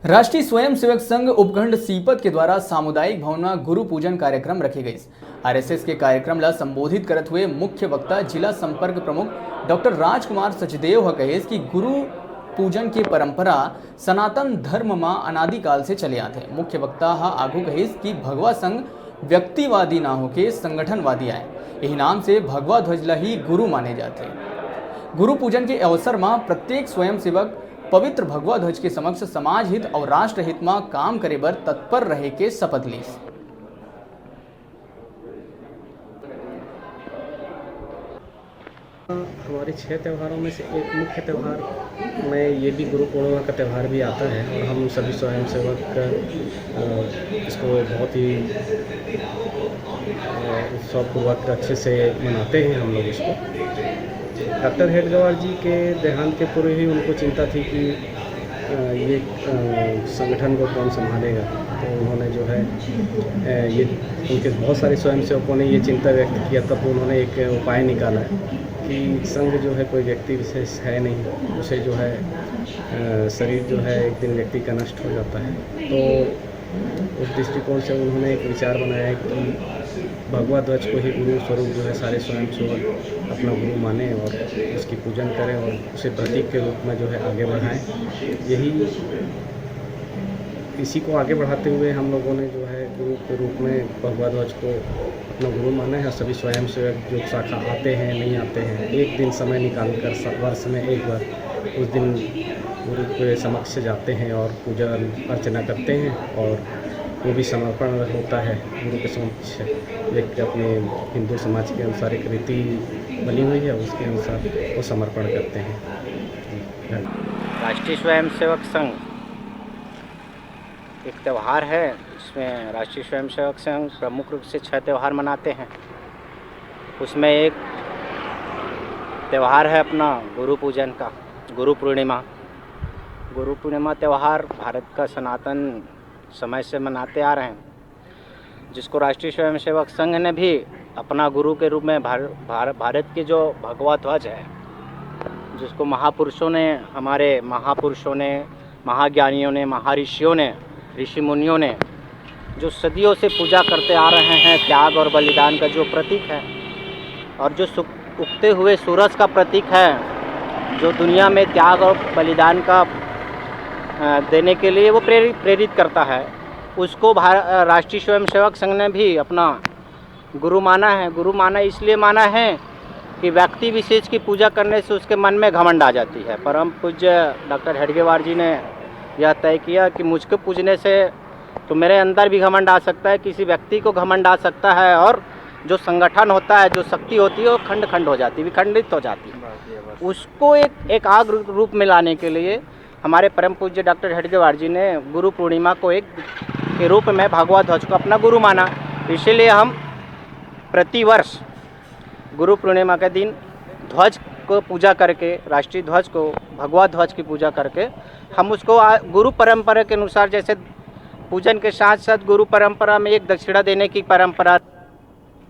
राष्ट्रीय स्वयंसेवक संघ उपखंड सीपत के द्वारा सामुदायिक भवन में गुरु पूजन कार्यक्रम रखे गए। आरएसएस के कार्यक्रम ला संबोधित करते हुए मुख्य वक्ता जिला संपर्क प्रमुख डॉक्टर राजकुमार सचदेव कहे कि गुरु पूजन की परंपरा सनातन धर्म में अनादिकाल से चले आते। मुख्य वक्ता आगू कहे कि भगवा संघ व्यक्तिवादी ना होके संगठनवादी आए, यही नाम से भगवा ध्वज ला ही गुरु माने जाते। गुरु पूजन के अवसर में प्रत्येक स्वयंसेवक पवित्र भगवा ध्वज के समक्ष समाज हित और राष्ट्र हित में काम करे बर तत्पर रहे के शपथ ली। हमारे 6 त्योहारों में से एक मुख्य त्यौहार में ये भी गुरु पूर्णिमा का त्यौहार भी आता है और हम सभी स्वयंसेवक इसको बहुत ही उत्सवपूर्वक अच्छे से मनाते हैं। हम लोग इसको डॉक्टर हेडगेवार जी के देहांत के पूर्व ही उनको चिंता थी कि ये संगठन को कौन संभालेगा, तो उन्होंने जो है ये उनके बहुत सारे स्वयंसेवकों ने ये चिंता व्यक्त किया। तब उन्होंने एक उपाय निकाला कि संघ जो है कोई व्यक्ति विशेष है नहीं, उसे जो है शरीर जो है एक दिन व्यक्ति का नष्ट हो जाता है। तो उस दृष्टिकोण से उन्होंने एक विचार बनाया है कि भगवा ध्वज को ही गुरु स्वरूप जो है सारे स्वयंसेवक अपना गुरु माने और उसकी पूजन करें और उसे प्रतीक के रूप में जो है आगे बढ़ाएं। इसी को आगे बढ़ाते हुए हम लोगों ने जो है गुरु के रूप में भगवा ध्वज को अपना गुरु माना है। सभी स्वयंसेवक जो शाखा आते हैं नहीं आते हैं, एक दिन समय निकाल कर वर्ष में एक बार उस दिन गुरु के समक्ष जाते हैं और पूजा अर्चना करते हैं और वो भी समर्पण होता है गुरु के समक्ष। एक अपने हिंदू समाज के अनुसार एक रीति बनी हुई है, उसके अनुसार वो समर्पण करते हैं। राष्ट्रीय स्वयंसेवक संघ एक त्यौहार है, इसमें राष्ट्रीय स्वयंसेवक संघ प्रमुख रूप से 6 त्यौहार मनाते हैं। उसमें एक त्यौहार है अपना गुरु पूजन का, गुरु पूर्णिमा। गुरु पूर्णिमा त्यौहार भारत का सनातन समय से मनाते आ रहे हैं, जिसको राष्ट्रीय स्वयंसेवक संघ ने भी अपना गुरु के रूप में भारत के जो भगवा ध्वज है, जिसको महापुरुषों ने, हमारे महापुरुषों ने, महाज्ञानियों ने, महर्षियों ने, ऋषि मुनियों ने जो सदियों से पूजा करते आ रहे हैं, त्याग और बलिदान का जो प्रतीक है और जो उगते हुए सूरज का प्रतीक है, जो दुनिया में त्याग और बलिदान का देने के लिए वो प्रेरित करता है, उसको राष्ट्रीय स्वयंसेवक संघ ने भी अपना गुरु माना है। गुरु माना इसलिए माना है कि व्यक्ति विशेष की पूजा करने से उसके मन में घमंड आ जाती है। परम पूज्य डॉक्टर हेडगेवार जी ने यह तय किया कि मुझको पूजने से तो मेरे अंदर भी घमंड आ सकता है, किसी व्यक्ति को घमंड आ सकता है और जो संगठन होता है, जो शक्ति होती है, वो खंड खंड हो जाती है, विखंडित हो जाती है। उसको एक आग रूप में लाने के लिए हमारे परम पूज्य डॉक्टर हेडगेवार जी ने गुरु पूर्णिमा को एक के रूप में भगवा ध्वज को अपना गुरु माना। इसीलिए हम प्रतिवर्ष गुरु पूर्णिमा के दिन ध्वज को पूजा करके, राष्ट्रीय ध्वज को, भगवा ध्वज की पूजा करके हम उसको गुरु परंपरा के अनुसार, जैसे पूजन के साथ साथ गुरु परंपरा में एक दक्षिणा देने की परंपरा